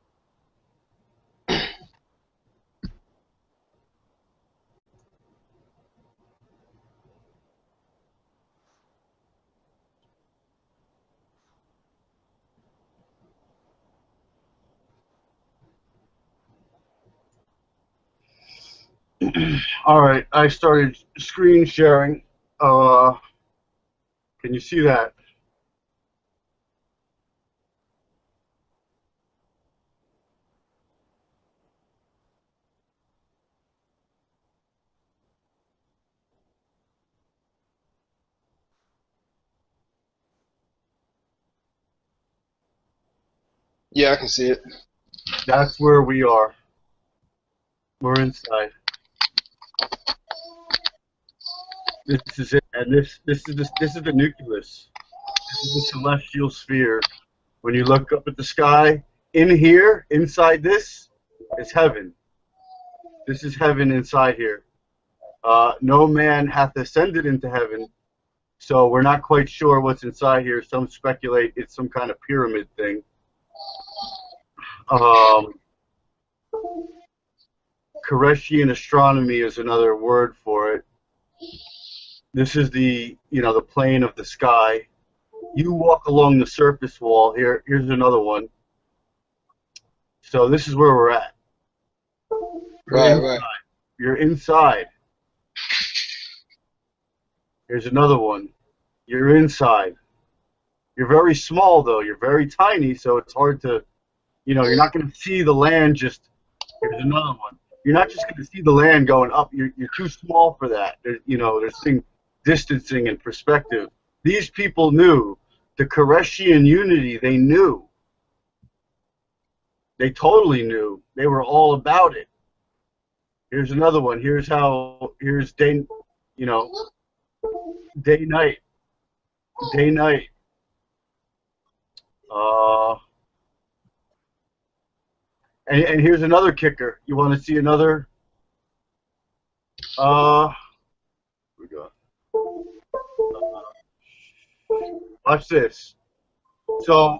All right, I started screen sharing. Can you see that? Yeah, I can see it. That's where we are. We're inside. This is it, and this is the nucleus. This is the celestial sphere. When you look up at the sky, in here, inside this, is heaven. This is heaven inside here. No man hath ascended into heaven, so we're not quite sure what's inside here. Some speculate it's some kind of pyramid thing. Koreshian astronomy is another word for it. This is the plane of the sky. You walk along the surface wall here. Here's another one. So this is where we're at. Right. You're inside. Here's another one. You're inside. You're very small, though. You're very tiny, so it's hard to, you're not going to see the land just, here's another one. You're not just going to see the land going up. You're too small for that. There's thing distancing and perspective. These people knew the Koreshian unity. They knew. They totally knew. They were all about it. Here's another one. Here's day, day night, day night. And here's another kicker. You want to see another? We go. Watch this. So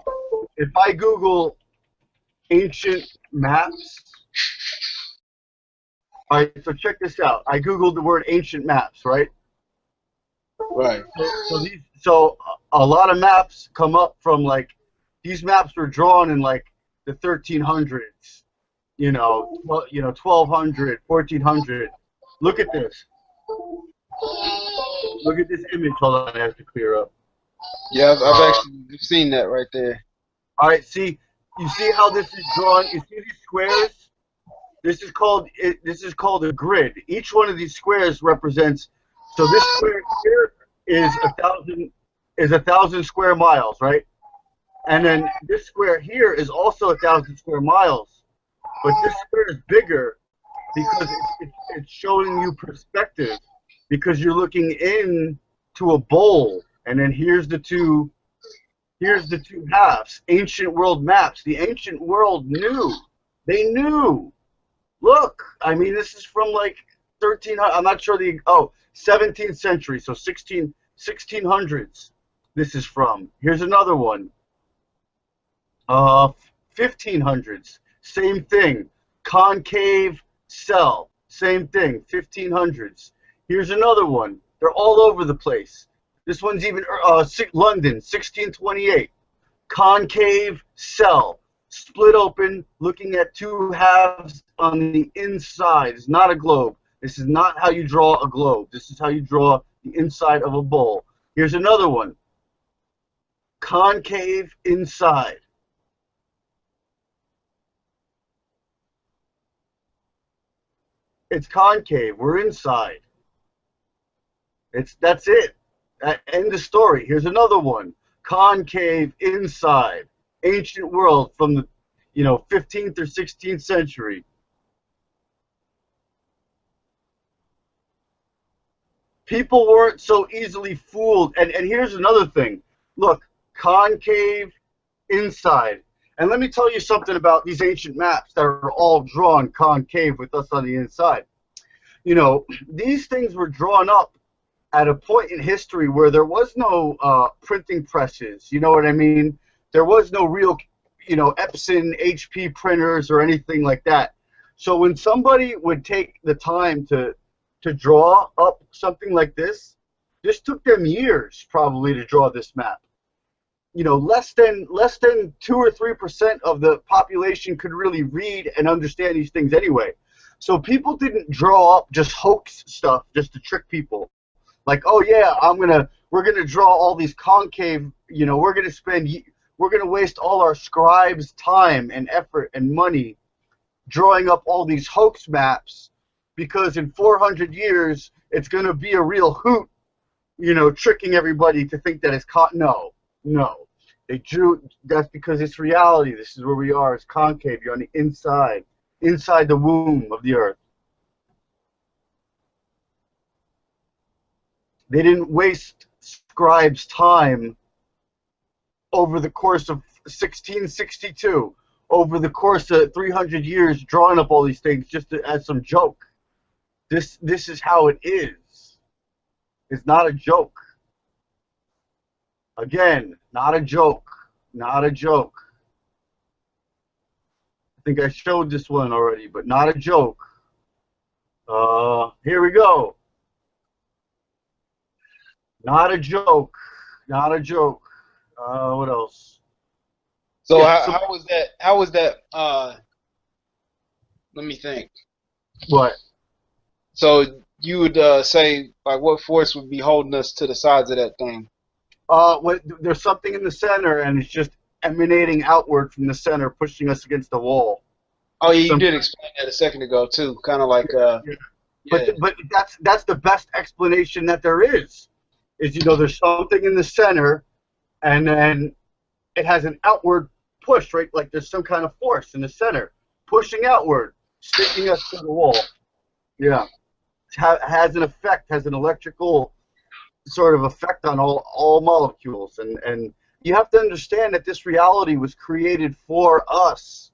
if I Google ancient maps, all right. So check this out. I Googled the word ancient maps, right? Right. So a lot of maps come up from like these maps were drawn in like the 1300s, 1200, 1400. Look at this. Look at this image. Hold on, I have to clear up. Yeah, I've actually seen that right there. All right, you see how this is drawn? You see these squares? This is called a grid. Each one of these squares represents. So this square here is 1,000 square miles, right? And then this square here is also 1,000 square miles, but this square is bigger because it's showing you perspective, because you're looking into a bowl, and then here's the two halves. Ancient world maps. The ancient world knew. They knew. Look, I mean, this is from like 1300. I'm not sure 17th century. So 1600s. This is from. Here's another one. 1500s. Same thing. Concave cell. Same thing. 1500s. Here's another one. They're all over the place. This one's even London, 1628. Concave cell. Split open, looking at two halves on the inside. It's not a globe. This is not how you draw a globe. This is how you draw the inside of a bowl. Here's another one. Concave inside. It's concave. We're inside. That's it. End of story. Here's another one. Concave inside. Ancient world from the 15th or 16th century. People weren't so easily fooled. And here's another thing. Look, concave inside. And let me tell you something about these ancient maps that are all drawn concave with us on the inside. These things were drawn up at a point in history where there was no printing presses. You know what I mean? There was no real, Epson, HP printers or anything like that. So when somebody would take the time to draw up something like this took them years probably to draw this map. Less than 2 or 3% of the population could really read and understand these things anyway. So people didn't draw up just hoax stuff just to trick people. Like, oh yeah, we're gonna draw all these concave. We're gonna waste all our scribes' time and effort and money drawing up all these hoax maps, because in 400 years it's gonna be a real hoot, tricking everybody to think that it's no. They drew. That's because it's reality. This is where we are. It's concave. You're on the inside the womb of the earth. They didn't waste scribes' time over the course of 1662, over the course of 300 years, drawing up all these things just as some joke. This is how it is. It's not a joke. Again, not a joke. Not a joke. I think I showed this one already, but not a joke. Here we go. Not a joke. Not a joke. What else? So how was that? How was that? Let me think. What? So you would say, like, what force would be holding us to the sides of that thing? There's something in the center, and it's just emanating outward from the center, pushing us against the wall. Oh, yeah, you Some, did explain that a second ago too. Kind of like, but yeah, that's the best explanation that there is. Is there's something in the center, and then it has an outward push, right? Like there's some kind of force in the center pushing outward, sticking us to the wall. Yeah, has an effect, has an electrical sort of effect on all molecules, and you have to understand that this reality was created for us.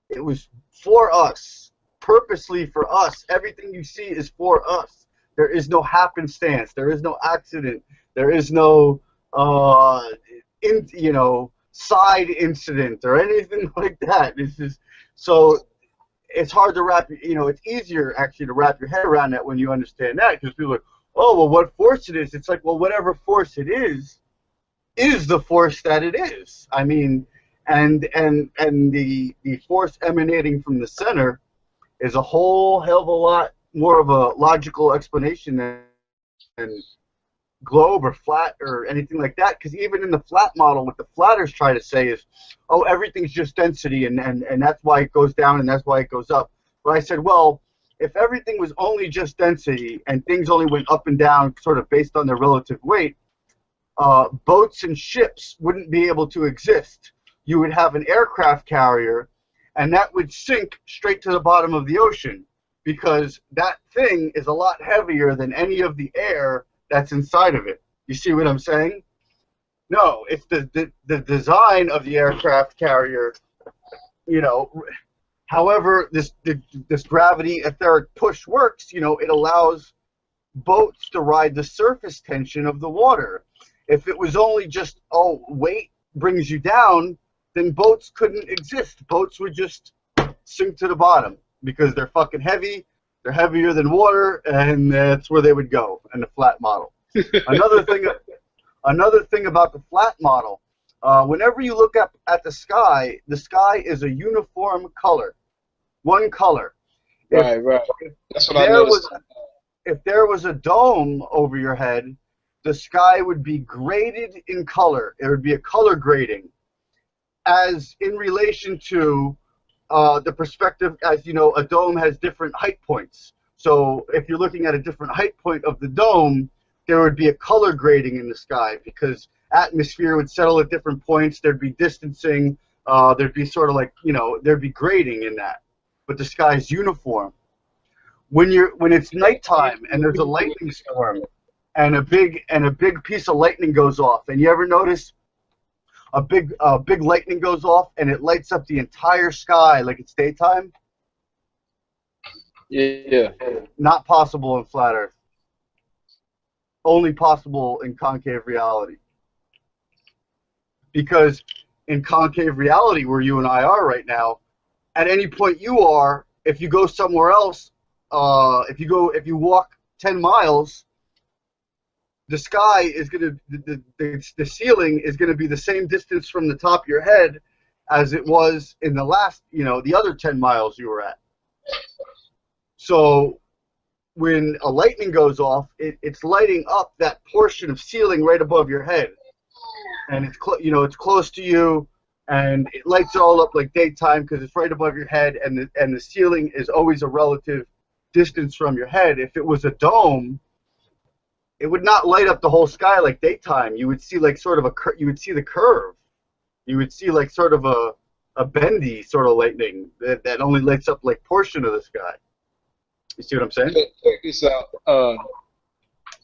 It was for us, purposely for us. Everything you see is for us. There is no happenstance. There is no accident. There is no side incident or anything like that. This is so it's hard to wrap. It's easier actually to wrap your head around that when you understand that, because people are like, oh, well, what force it is? It's like, well, whatever force it is the force that it is. I mean, and the force emanating from the center is a whole hell of a lot more of a logical explanation than globe or flat or anything like that. Because even in the flat model, what the flatters try to say is, oh, everything's just density, and that's why it goes down and that's why it goes up. But I said, well, if everything was only just density and things only went up and down sort of based on their relative weight, boats and ships wouldn't be able to exist. You would have an aircraft carrier, and that would sink straight to the bottom of the ocean, because that thing is a lot heavier than any of the air that's inside of it. You see what I'm saying? No, it's the design of the aircraft carrier. However this gravity etheric push works. It allows boats to ride the surface tension of the water. If it was only just, oh, weight brings you down, then boats couldn't exist. Boats would just sink to the bottom because they're fucking heavy. They're heavier than water, and that's where they would go in the flat model. Another thing about the flat model, whenever you look up at the sky is a uniform color, one color. right, right. That's what I There noticed. was if there was a dome over your head, the sky would be graded in color. It would be a color grading, as in relation to the perspective. As you know, a dome has different height points. So if you're looking at a different height point of the dome, there would be a color grading in the sky, because atmosphere would settle at different points. There'd be distancing. There'd be sort of like, there'd be grading in that. But the sky is uniform. When it's nighttime and there's a lightning storm and a big piece of lightning goes off, and you ever notice a big lightning goes off and it lights up the entire sky like it's daytime? Yeah. Not possible in flat Earth. Only possible in concave reality. Because in concave reality, where you and I are right now, at any point you are, if you go somewhere else, if you walk 10 miles, the sky is going to, the ceiling is going to be the same distance from the top of your head as it was in the last, the other 10 miles you were at. So when a lightning goes off, it's lighting up that portion of ceiling right above your head, and it's close to you, and it lights it all up like daytime because it's right above your head, and the ceiling is always a relative distance from your head. If it was a dome, it would not light up the whole sky like daytime. You would see like sort of you would see the curve. You would see like sort of a bendy sort of lightning that only lights up like portion of the sky. You see what I'm saying? Check this out.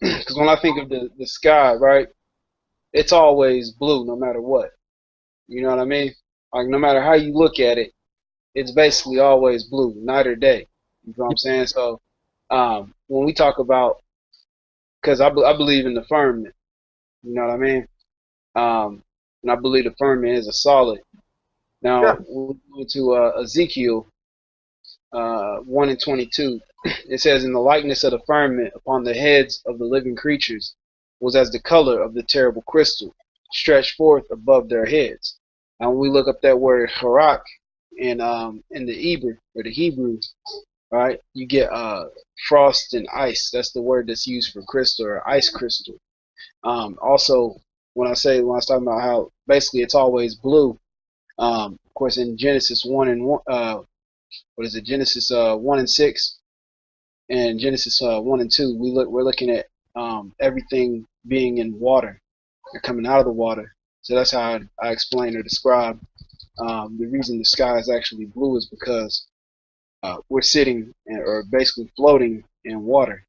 Because when I think of the sky, right, it's always blue no matter what. You know what I mean? Like, no matter how you look at it, it's basically always blue, night or day. You know what I'm saying? So when we talk about, because I believe in the firmament, you know what I mean? And I believe the firmament is a solid. Yeah. Now, we'll go to Ezekiel 1:22. It says, "In the likeness of the firmament upon the heads of the living creatures was as the color of the terrible crystal, stretched forth above their heads." And when we look up that word harak in the Hebrew, right, you get frost and ice. That's the word that's used for crystal or ice crystal. Also, when I was talking about how basically it's always blue, of course in Genesis 1 and 1, what is it, Genesis 1 and 6 and Genesis 1 and 2, we're looking at everything being in water and coming out of the water. So that's how I explain or describe the reason the sky is actually blue is because we're sitting or basically floating in water,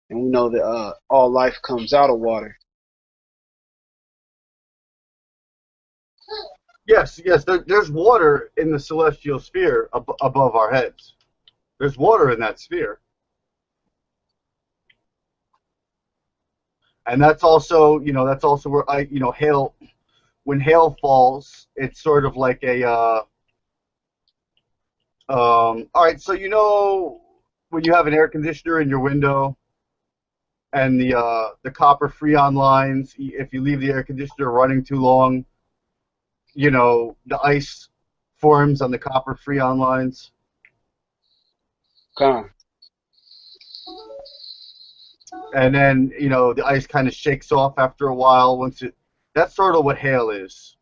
and we know that all life comes out of water. Yes, yes. There's water in the celestial sphere above our heads. There's water in that sphere, and that's also, that's also where hail. When hail falls, it's sort of like a. All right, so when you have an air conditioner in your window, and the copper freon lines, if you leave the air conditioner running too long, the ice forms on the copper freon lines. Come. And then, the ice kind of shakes off after a while. That's sort of what hail is.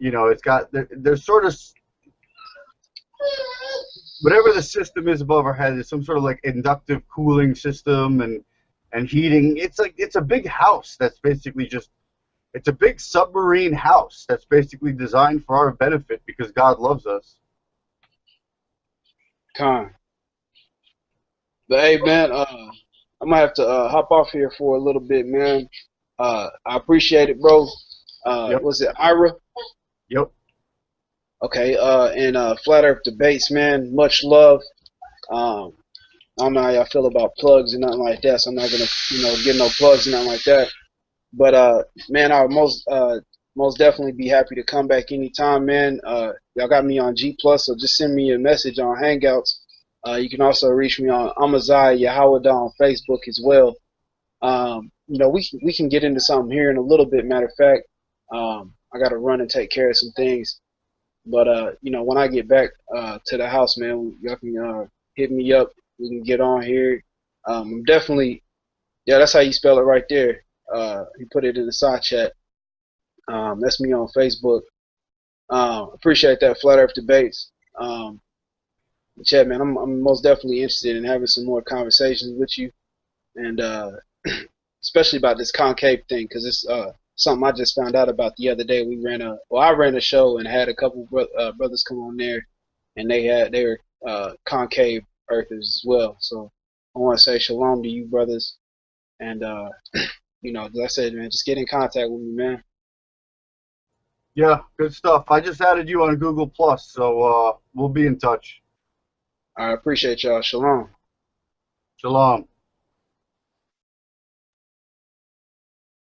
It's got, there's sort of, whatever the system is above our head is some sort of like inductive cooling system and heating. It's a big house that's basically it's a big submarine house that's basically designed for our benefit because God loves us. Come. But hey, man, I might have to hop off here for a little bit, man. I appreciate it, bro. Yep. Was it Ira? Yep. Okay, and Flat Earth Debates, man, much love. I don't know how y'all feel about plugs and nothing like that, so I'm not gonna, get no plugs and nothing like that. But man, I would most definitely be happy to come back anytime, man. Y'all got me on G Plus, so just send me a message on Hangouts. You can also reach me on Amaziah on Facebook as well. We can get into something here in a little bit. Matter of fact, I got to run and take care of some things. But when I get back to the house, man, y'all can hit me up. We can get on here. I'm definitely, yeah, that's how you spell it right there. He put it in the side chat. That's me on Facebook. Appreciate that, Flat Earth Debates. Chat, man, I'm most definitely interested in having some more conversations with you, and especially about this concave thing, because it's something I just found out about the other day. I ran a show and had a couple brothers come on there, and they were concave earthers as well. So I want to say shalom to you, brothers, and as I said, man, just get in contact with me, man. Yeah, good stuff. I just added you on Google Plus, so we'll be in touch. I appreciate y'all. Shalom. Shalom.